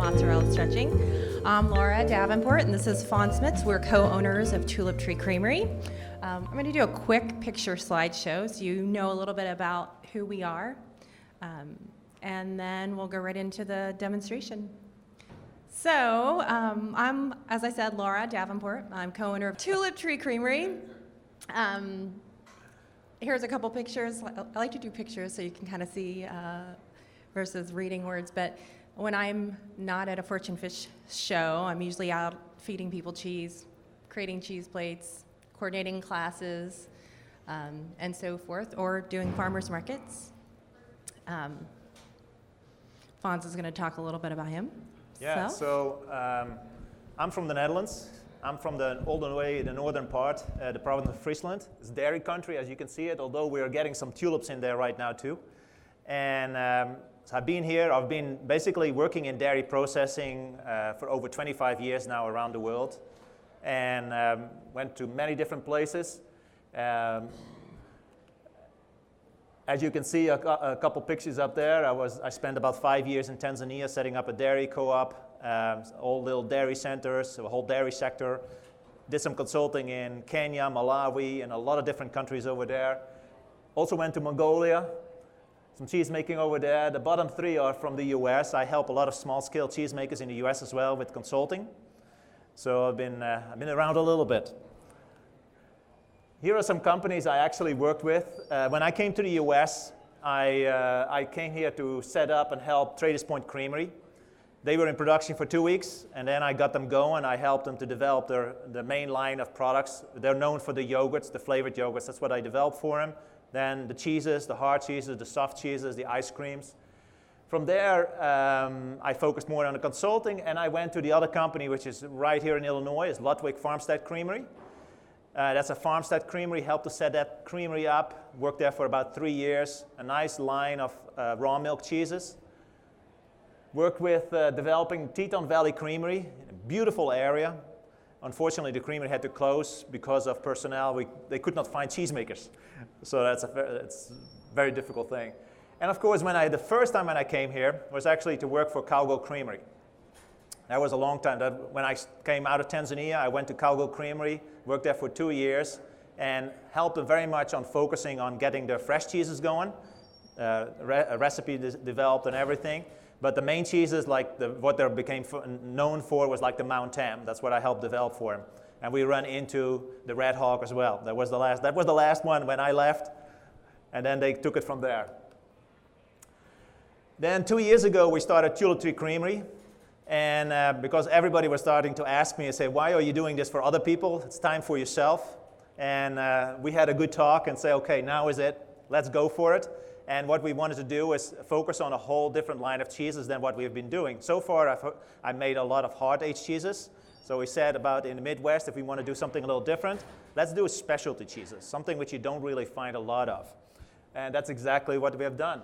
mozzarella stretching. I'm Laura Davenport, and this is Fawn Smits. We're co-owners of Tulip Tree Creamery. I'm going to do a quick picture slideshow so you know a little bit about who we are, and then we'll go right into the demonstration. So, I'm, as I said, Laura Davenport. I'm co-owner of Tulip Tree Creamery. Here's a couple pictures. I like to do pictures so you can kind of see versus reading words, but when I'm not at a Fortune Fish show, I'm usually out feeding people cheese, creating cheese plates, coordinating classes, and so forth, or doing farmers markets. Fons is going to talk a little bit about him. Yeah, so I'm from the Netherlands. I'm from all the way in the northern part, the province of Friesland. It's dairy country, as you can see it, although we are getting some tulips in there right now too. And so I've been here. I've been basically working in dairy processing for over 25 years now around the world, and went to many different places. As you can see, a couple pictures up there. I spent about 5 years in Tanzania setting up a dairy co-op, all little dairy centers, a whole dairy sector. Did some consulting in Kenya, Malawi, and a lot of different countries over there. Also went to Mongolia, some cheese making over there. The bottom three are from the US. I help a lot of small-scale cheesemakers in the US as well with consulting. So I've been around a little bit. Here are some companies I actually worked with. When I came to the US, I came here to set up and help Traders Point Creamery. They were in production for 2 weeks, and then I got them going. I helped them to develop the main line of products. They're known for the yogurts, the flavored yogurts. That's what I developed for them. Then the cheeses, the hard cheeses, the soft cheeses, the ice creams. From there, I focused more on the consulting, and I went to the other company, which is right here in Illinois, is Ludwig Farmstead Creamery. That's a Farmstead Creamery, helped to set that creamery up, worked there for about 3 years, a nice line of raw milk cheeses. Worked with developing Teton Valley Creamery, a beautiful area. Unfortunately, the creamery had to close because of personnel. They could not find cheesemakers. So it's a very difficult thing. And of course, the first time when I came here was actually to work for Cowgill Creamery. That was a long time. When I came out of Tanzania, I went to Cowgill Creamery, worked there for 2 years, and helped them very much on focusing on getting their fresh cheeses going, a recipe developed and everything. But the main cheeses, like what they became known for, was like the Mount Tam. That's what I helped develop for them. And we run into the Red Hawk as well. That was the last one when I left, and then they took it from there. Then 2 years ago, we started Tulip Tree Creamery. And because everybody was starting to ask me and say, why are you doing this for other people? It's time for yourself. And we had a good talk and say, okay, now is it. Let's go for it. And what we wanted to do is focus on a whole different line of cheeses than what we've been doing. So far, I made a lot of hard-aged cheeses. So we said about in the Midwest, if we want to do something a little different, let's do specialty cheeses, something which you don't really find a lot of. And that's exactly what we have done.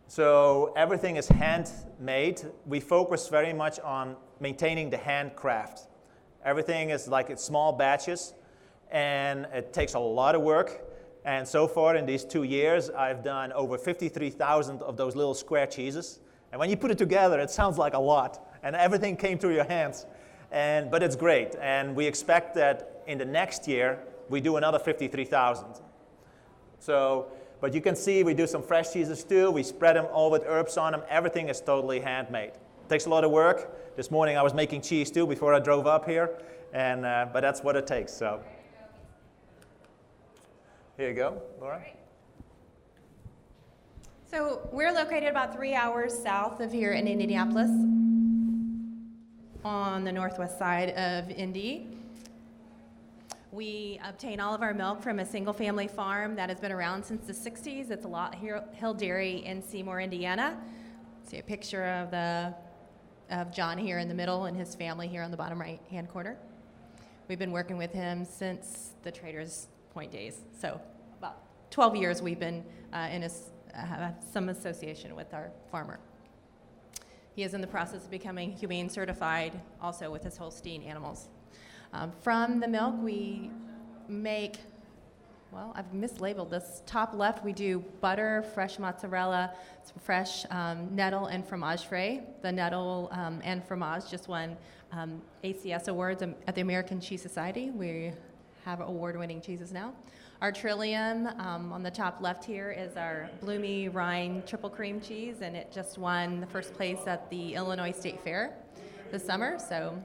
So everything is handmade. We focus very much on maintaining the handcraft. Everything is like it's small batches, and it takes a lot of work. And so far in these 2 years, I've done over 53,000 of those little square cheeses. And when you put it together, it sounds like a lot. And everything came through your hands. But it's great. And we expect that in the next year, we do another 53,000. But you can see we do some fresh cheeses too. We spread them all with herbs on them. Everything is totally handmade. It takes a lot of work. This morning I was making cheese too before I drove up here. But that's what it takes. So. Here you go, Laura. So we're located about 3 hours south of here in Indianapolis, on the northwest side of Indy. We obtain all of our milk from a single-family farm that has been around since the 60s. It's a Lot Hill Dairy in Seymour, Indiana. See a picture of John here in the middle and his family here on the bottom right-hand corner. We've been working with him since the Traders Point days. So about 12 years we've been have some association with our farmer. He is in the process of becoming humane certified also with his Holstein animals. From the milk we make well, I've mislabeled this. Top left, we do butter, fresh mozzarella, fresh nettle, and fromage frais. The nettle and fromage just won ACS awards at the American Cheese Society. We have award-winning cheeses now. Our Trillium on the top left here is our Bloomy Rhine triple cream cheese, and it just won the first place at the Illinois State Fair this summer. So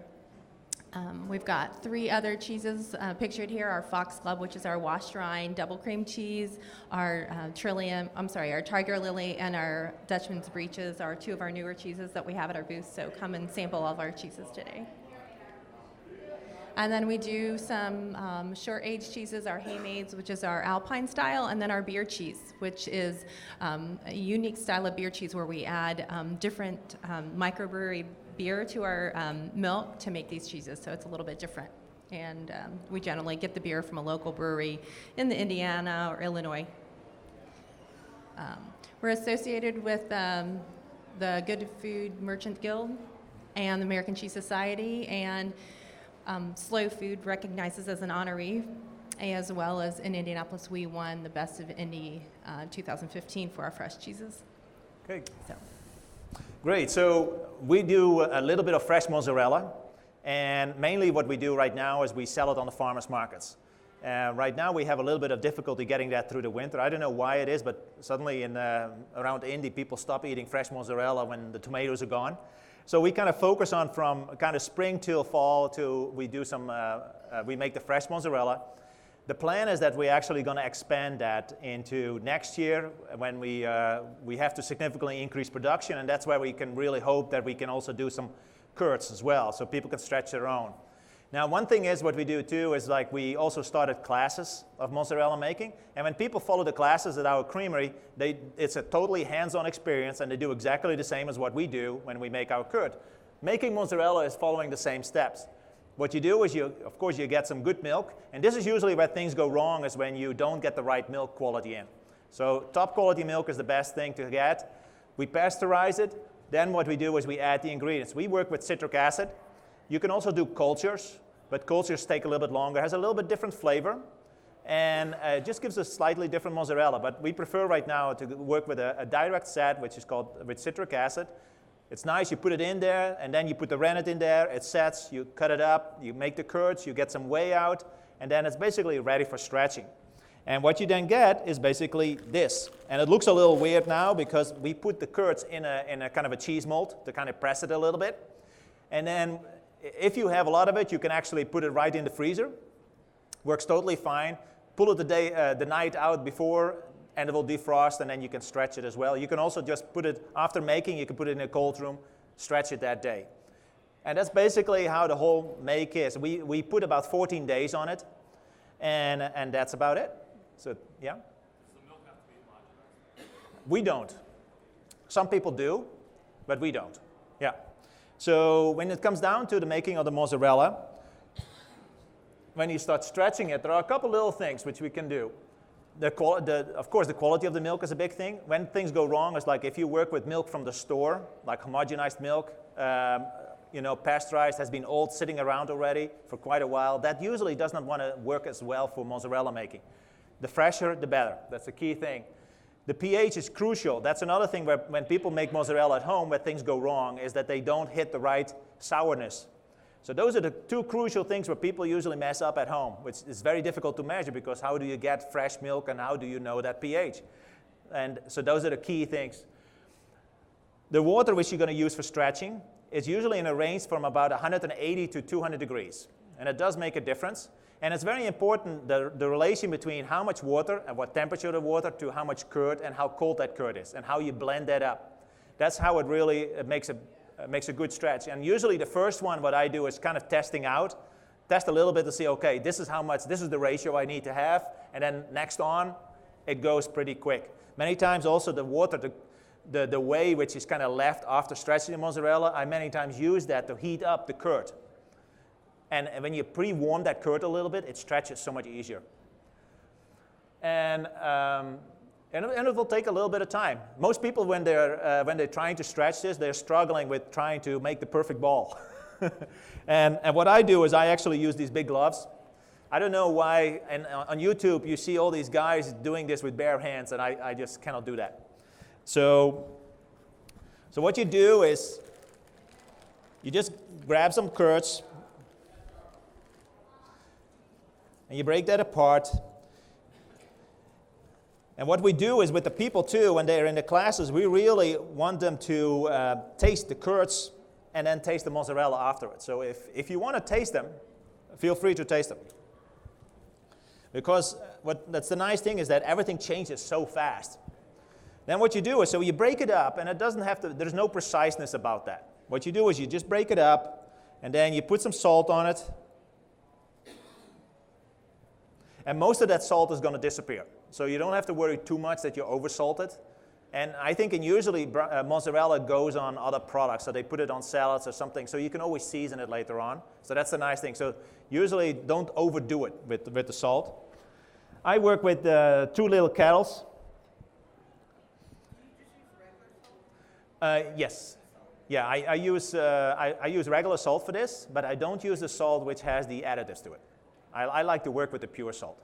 we've got 3 other cheeses pictured here. Our Fox Club, which is our washed rind double cream cheese. Our our Tiger Lily and our Dutchman's Breeches are 2 of our newer cheeses that we have at our booth. So come and sample all of our cheeses today. And then we do some short-aged cheeses, our Haymaids, which is our Alpine style, and then our beer cheese, which is a unique style of beer cheese where we add different microbrewery beer to our milk to make these cheeses, so it's a little bit different. And we generally get the beer from a local brewery in the Indiana or Illinois. We're associated with the Good Food Merchant Guild and the American Cheese Society, and Slow Food recognizes as an honoree, as well as in Indianapolis, we won the Best of Indy 2015 for our fresh cheeses. Okay. So. Great. So we do a little bit of fresh mozzarella, and mainly what we do right now is we sell it on the farmers markets. Right now we have a little bit of difficulty getting that through the winter. I don't know why it is, but suddenly around Indy, people stop eating fresh mozzarella when the tomatoes are gone. So we kind of focus on from kind of spring till fall to we do some, we make the fresh mozzarella. The plan is that we're actually going to expand that into next year when we have to significantly increase production, and that's where we can really hope that we can also do some curds as well, so people can stretch their own. Now, one thing is what we do too is like we also started classes of mozzarella making, and when people follow the classes at our creamery, it's a totally hands-on experience, and they do exactly the same as what we do when we make our curd. Making mozzarella is following the same steps. What you do is of course you get some good milk, and this is usually where things go wrong, is when you don't get the right milk quality in. So top quality milk is the best thing to get. We pasteurize it, then what we do is we add the ingredients. We work with citric acid. You can also do cultures, but cultures take a little bit longer, has a little bit different flavor, and it just gives a slightly different mozzarella. But we prefer right now to work with a direct set, which is called with citric acid. It's nice, you put it in there, and then you put the rennet in there, it sets, you cut it up, you make the curds, you get some whey out, and then it's basically ready for stretching. And what you then get is basically this. And it looks a little weird now because we put the curds in a kind of a cheese mold to kind of press it a little bit. And then if you have a lot of it, you can actually put it right in the freezer. Works totally fine. Pull it the night out before, and it will defrost, and then you can stretch it as well. You can also just put it, after making, you can put it in a cold room, stretch it that day. And that's basically how the whole make is. We put about 14 days on it, and that's about it. So, yeah? Does the milk have to be homogenized? We don't. Some people do, but we don't. Yeah. So when it comes down to the making of the mozzarella, when you start stretching it, there are a couple little things which we can do. Of course, the quality of the milk is a big thing. When things go wrong, it's like if you work with milk from the store, like homogenized milk, pasteurized, has been old, sitting around already for quite a while, that usually does not want to work as well for mozzarella making. The fresher, the better. That's the key thing. The pH is crucial. That's another thing where when people make mozzarella at home, where things go wrong, is that they don't hit the right sourness. So those are the 2 crucial things where people usually mess up at home, which is very difficult to measure because how do you get fresh milk and how do you know that pH? And so those are the key things. The water which you're going to use for stretching is usually in a range from about 180 to 200 degrees. And it does make a difference. And it's very important, the relation between how much water and what temperature of the water to how much curd and how cold that curd is and how you blend that up. That's how it really makes a good stretch. And usually the first one, what I do is kind of test a little bit to see, okay, this is how much, this is the ratio I need to have. And then next on, it goes pretty quick. Many times also the water, the whey which is kind of left after stretching the mozzarella, I many times use that to heat up the curd. And when you pre-warm that curd a little bit, it stretches so much easier. And it will take a little bit of time. Most people, when they're trying to stretch this, they're struggling with trying to make the perfect ball. and what I do is I actually use these big gloves. I don't know why, and on YouTube you see all these guys doing this with bare hands, and I just cannot do that. So what you do is you just grab some curds and you break that apart. And what we do is with the people too, when they're in the classes, we really want them to taste the curds and then taste the mozzarella afterwards. So if you want to taste them, feel free to taste them. Because that's the nice thing is that everything changes so fast. Then what you do is, so you break it up, and it doesn't have to, there's no preciseness about that. What you do is you just break it up, and then you put some salt on it. And most of that salt is going to disappear. So you don't have to worry too much that you're oversalted. And I think usually mozzarella goes on other products, so they put it on salads or something, so you can always season it later on. So that's the nice thing. So usually don't overdo it with the salt. I work with 2 little kettles. Yes. Yeah, I use regular salt for this, but I don't use the salt which has the additives to it. I like to work with the pure salt.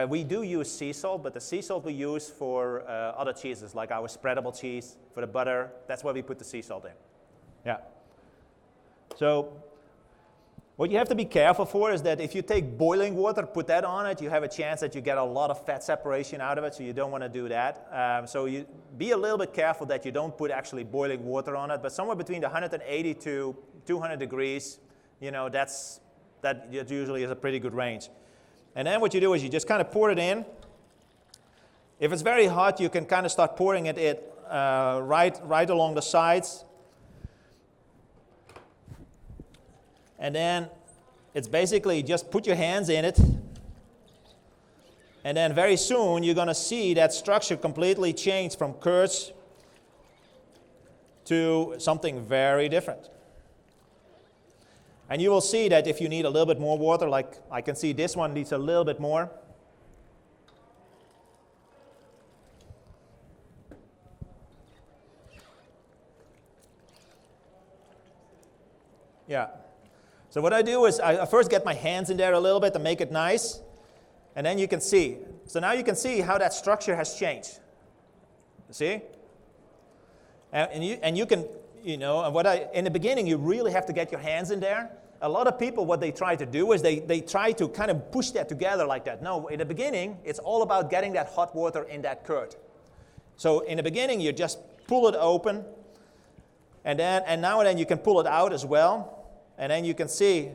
We do use sea salt, but the sea salt we use for other cheeses, like our spreadable cheese, for the butter. That's why we put the sea salt in. Yeah. So what you have to be careful for is that if you take boiling water, put that on it, you have a chance that you get a lot of fat separation out of it, so you don't want to do that. So you be a little bit careful that you don't put actually boiling water on it, but somewhere between 180 to 200 degrees, that usually is a pretty good range. And then what you do is you just kind of pour it in. If it's very hot, you can kind of start pouring it right along the sides. And then it's basically just put your hands in it. And then very soon you're going to see that structure completely change from curds to something very different. And you will see that if you need a little bit more water, like I can see this one needs a little bit more. Yeah. So what I do is I first get my hands in there a little bit to make it nice. And then you can see. So now you can see how that structure has changed. See? And you can, in the beginning, you really have to get your hands in there. A lot of people, what they try to do is they try to kind of push that together like that. No, in the beginning, it's all about getting that hot water in that curd. So in the beginning, you just pull it open, and now and then you can pull it out as well, and then you can see.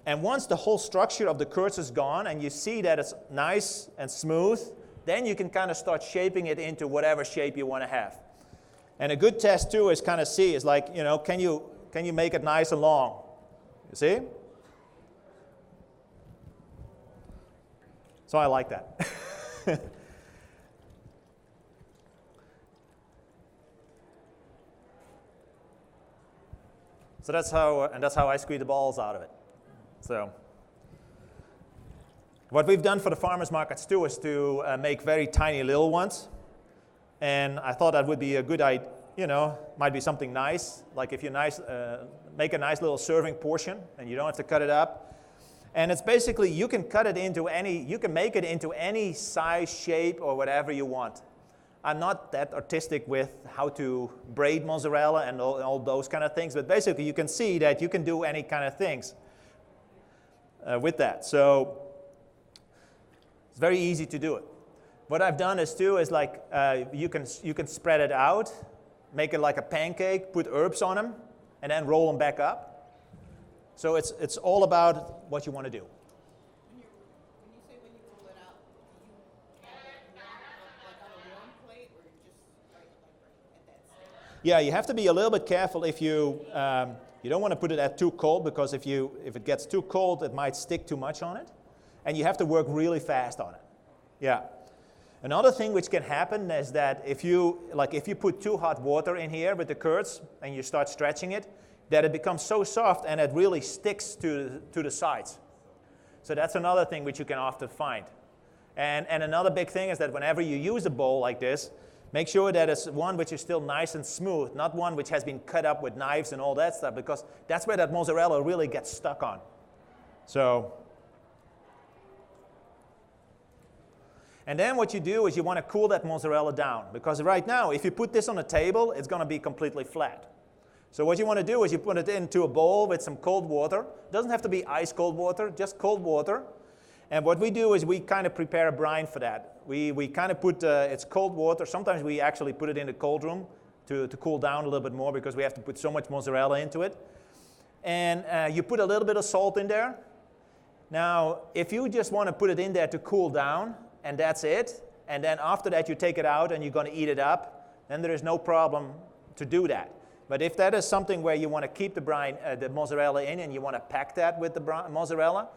And once the whole structure of the curds is gone, and you see that it's nice and smooth, then you can kind of start shaping it into whatever shape you want to have. And a good test too is kind of see, is like, can you make it nice and long? You see? So I like that. So that's how I squeeze the balls out of it. So what we've done for the farmers markets too is to make very tiny little ones. And I thought that would be a good idea, might be something nice, like if you make a nice little serving portion and you don't have to cut it up. And it's basically, you can make it into any size, shape, or whatever you want. I'm not that artistic with how to braid mozzarella and all those kind of things, but basically you can see that you can do any kind of things with that. So it's very easy to do it. What I've done is like you can spread it out, make it like a pancake, put herbs on them, and then roll them back up. So it's all about what you want to do. When you say when you roll it out, do you have it like on a warm plate, or you just right at that stage? Yeah, you have to be a little bit careful if you don't want to put it at too cold, because if it gets too cold, it might stick too much on it, and you have to work really fast on it. Yeah. Another thing which can happen is that if you put too hot water in here with the curds and you start stretching it, that it becomes so soft and it really sticks to the sides. So that's another thing which you can often find. And another big thing is that whenever you use a bowl like this, make sure that it's one which is still nice and smooth, not one which has been cut up with knives and all that stuff, because that's where that mozzarella really gets stuck on. So And then what you do is you want to cool that mozzarella down, because right now, if you put this on a table, it's going to be completely flat. So what you want to do is you put it into a bowl with some cold water. It doesn't have to be ice cold water, just cold water. And what we do is we kind of prepare a brine for that. We kind of put, it's cold water. Sometimes we actually put it in the cold room to cool down a little bit more, because we have to put so much mozzarella into it. And you put a little bit of salt in there. Now, if you just want to put it in there to cool down, and that's it, and then after that you take it out and you're going to eat it up, then there is no problem to do that. But if that is something where you want to keep the brine, the mozzarella in, and you want to pack that with the mozzarella,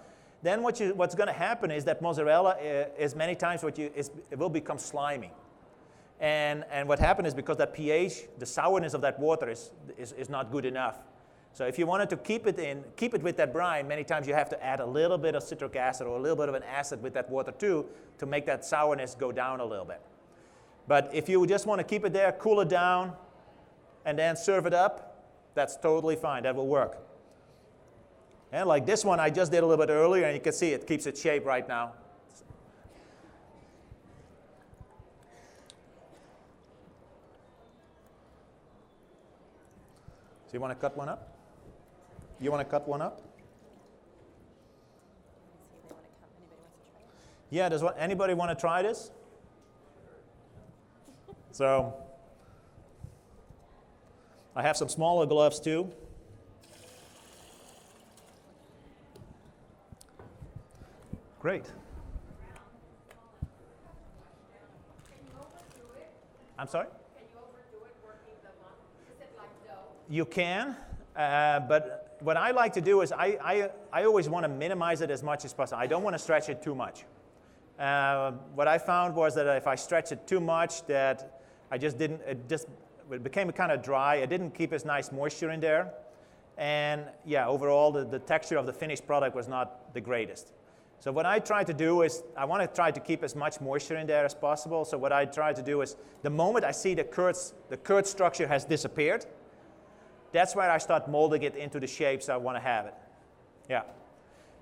then what's going to happen is that mozzarella is many times it will become slimy. And what happens is, because that pH, the sourness of that water is not good enough. So if you wanted to keep it with that brine, many times you have to add a little bit of citric acid or a little bit of an acid with that water too, to make that sourness go down a little bit. But if you just want to keep it there, cool it down, and then serve it up, that's totally fine. That will work. And like this one I just did a little bit earlier, and you can see it keeps its shape right now. So you want to cut one up? You want to cut one up? Yeah, does anybody want to try this? So I have some smaller gloves too. Great. I'm sorry? You can, but what I like to do is I always want to minimize it as much as possible. I don't want to stretch it too much. What I found was that if I stretch it too much, that it became kind of dry. It didn't keep as nice moisture in there. And yeah, overall the texture of the finished product was not the greatest. So what I try to do is I want to try to keep as much moisture in there as possible. So what I try to do is the moment I see the curd structure has disappeared, that's where I start molding it into the shapes I want to have it. Yeah.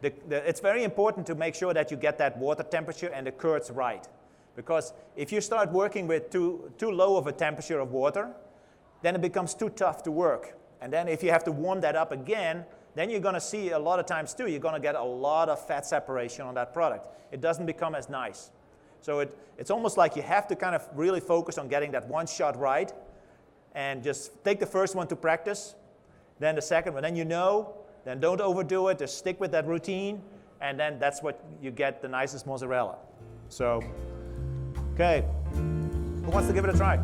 It's very important to make sure that you get that water temperature and the curds right. Because if you start working with too low of a temperature of water, then it becomes too tough to work. And then if you have to warm that up again, then you're going to see a lot of times too, you're going to get a lot of fat separation on that product. It doesn't become as nice. So it's almost like you have to kind of really focus on getting that one shot right, and just take the first one to practice, then the second one, then don't overdo it, just stick with that routine, and then that's what you get the nicest mozzarella. So, okay, who wants to give it a try?